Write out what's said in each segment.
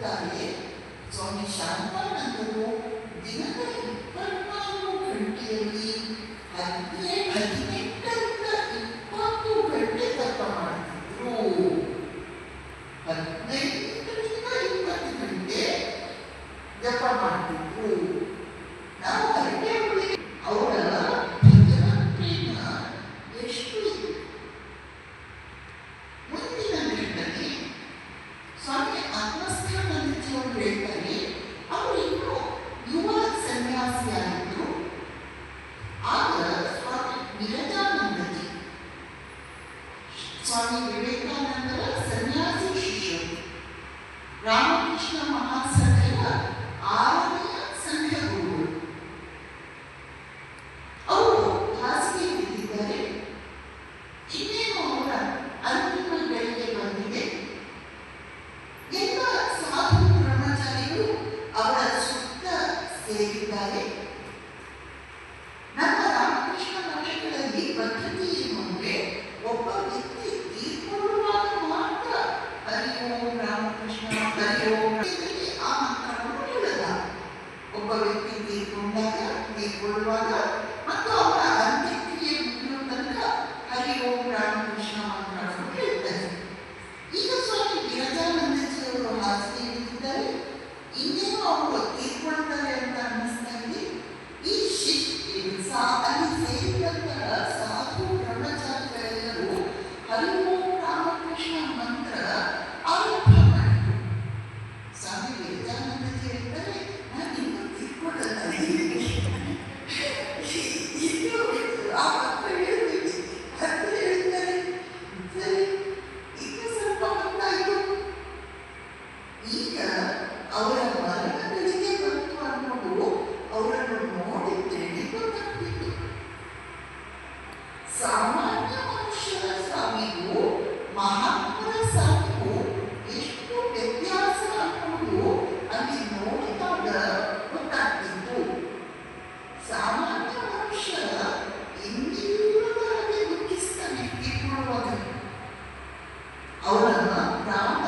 ಬರೆದಿದ್ದಾರೆ. ಸ್ವಾಮಿ ಶಾಂತಾನಂದರು ದಿನದ 24 ಗಂಟೆಯಲ್ಲಿ 18ರಿಂದ 20 ಗಂಟೆ ಜಪ ಮಾಡ್ತಿದ್ರು. 15ರಿಂದ 20 ಗಂಟೆ ಜಪ ಮಾಡ್ತಿದ್ರು. ನಾವು ಹರಟೆ ಅವರ ಭಜನ ಪ್ರೇಮ ಎಷ್ಟು ಇದೆ. ಮುಂದಿನ ಘಟನೆ ಸ್ವಾಮಿ ಆತ್ಮಸ್ಥಾನಂದಜಿಯವರು ಹೇಳ್ತಾರೆ, ಅವರು ಇನ್ನೂ ಯುವ ಸನ್ಯಾಸಿಯಾಗಿದ್ದರು. ಆಗ ಸ್ವಾಮಿ ವಿರಜಾನಂದಜಿ ಸ್ವಾಮಿ ವಿವೇಕಾನಂದರ ಸನ್ಯಾಸಿ ಶಿಷ್ಯರು, ರಾಮಕೃಷ್ಣ ಮಹಾಸಭೆಯ 6ನೇ ಸಂಘ ಗುರುಗಳು. ಅವರು ಹಾಸಿಗೆಯಲ್ಲಿದ್ದಾರೆ. ಇನ್ನೇನು ಅವರ ಅಂತಿಮ ಗಳಿಗೆ ಬಂದಿದೆ. ಎಲ್ಲ ಸಾಧು ಬ್ರಹ್ಮಚಾರಿಗಳು ಅವರ ಸುತ್ತ ಸೇರಿದ್ದಾರೆ. ನಮ್ಮ ರಾಮಕೃಷ್ಣ ಮಠಗಳಲ್ಲಿ ಪದ್ಧತಿ ಏನು ಅಂದರೆ, ಒಬ್ಬ ವ್ಯಕ್ತಿ ತೀರ್ಕೊಳ್ಳುವಾಗ ಮಾತ್ರ ಹರಿ ಓಂ ರಾಮಕೃಷ್ಣ ಹರಿ ಓಂ ಆ ಮಂತ್ರವನ್ನು ಹೇಳಲ್ಲ. ಒಬ್ಬ ವ್ಯಕ್ತಿ ತೀರ್ಕೊಳ್ಳುವಾಗ ಮತ್ತು ಅವರ ಅಂತ್ಯಕ್ರಿಯೆ ಮುಗಿಯುವ ತನಕ ಹರಿ ಓಂ ರಾಮಕೃಷ್ಣ ಮಂತ್ರವನ್ನು ಹೇಳ್ತಾರೆ. ಈಗ ಸ್ವಾಮಿ ವಿರಜಾನಂದಜಿಯವರು ಹಾಸಿಗೆಯಲ್ಲಿದ್ದಾರೆ. ಇನ್ನೇನು ಅವರು ತೀರ್ಕೊಳ್ತಾರೆ ಅಂತ ಅನ್ನಿಸ್ತಾ ಇದೆ. ಈ ಅಲ್ಲಿ ಸೇರಿದಂತಹ ಸಾಧು ಬ್ರಹ್ಮಚಾರಿಗಳೆಲ್ಲರೂ ಹರಿ ಓಂ ರಾಮಕೃಷ್ಣ ಮಂತ್ರ ಆರಂಭ ಮಾಡಿದರು. ಸ್ವಾಮಿ ವಿರಜಾನಂದಜಿ ಹೇಳ್ತಾರೆ, ನಾನು ಇನ್ನೂ ತೀರ್ಕೊಳ್ಳಲ್ಲ, ಆ ಮಂತ್ರ ಹೇಳ್ತೀನಿ ಅಂತ ಹೇಳ್ತಾರೆ. ಸರಿ, ಈಗ ಸ್ವಲ್ಪ ಹೊತ್ತಾಯಿತು. ಈಗ ಅವರ ಮರಣಗಳಿಗೆ ಬಂತು ಅನ್ನೋದು ಅವರನ್ನು ನೋಡಿದ್ದೇನೆ ಗೊತ್ತಾಗ್ತಿತ್ತು. ಸಾಮಾನ್ಯ ಮನುಷ್ಯರ ಸಾವಿಗೂ ಮಹಾತ್ಮರ ಸಾವಿಗೂ ಎಷ್ಟು ವ್ಯತ್ಯಾಸ ಅನ್ನೋದು ಅಲ್ಲಿ ನೋಡಿದಾಗ ಗೊತ್ತಾಗ್ತಿತ್ತು. ಸಾಮಾನ್ಯ ಮನುಷ್ಯ ಎಂದಿಲ್ಲದ ಹಾಗೆ ದುಃಖಿಸ್ತಾನೆ ತೀರ್ಕೊಳ್ಳುವಾಗ. ಅವರ ಪ್ರಾಣ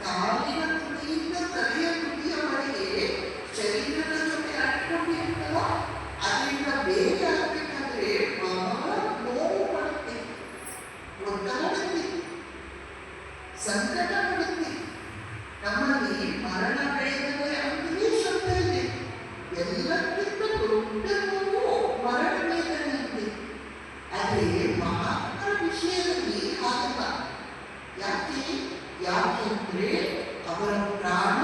ಕಾಲಿನ ತುದಿಯಿಂದ ತಲೆಯ ತುದಿಯವರೆಗೆ ಶರೀರದ ಜೊತೆ ಅಂಟಿಕೊಂಡಿರ್ತಲ್ಲ, ಅದರಿಂದ ಬೇರೆ ಆಗಬೇಕಾದ್ರೆ ಬಹಳ ನೋವು ಪಡುತ್ತೆ, ಒದ್ದಾಡುತ್ತೆ, ಸಂಕಟ ಪಡುತ್ತೆ. ನಮ್ಮಲ್ಲಿ ಮರಣ ವೇದನೆ ಅಂತಲೇ ಶಬ್ದ ಇದೆ. ಎಲ್ಲಕ್ಕಿಂತ ದೊಡ್ಡ ನೋವು ಮರಣ ವೇದನೆ ಇದೆ. ಆದರೆ ಮಹಾತ್ಮರ ವಿಷಯದಲ್ಲಿ ಹಾಗಲ್ಲ. ಯಾಕೆಂದ್ರೆ ಅವರ ಪ್ರಾಣ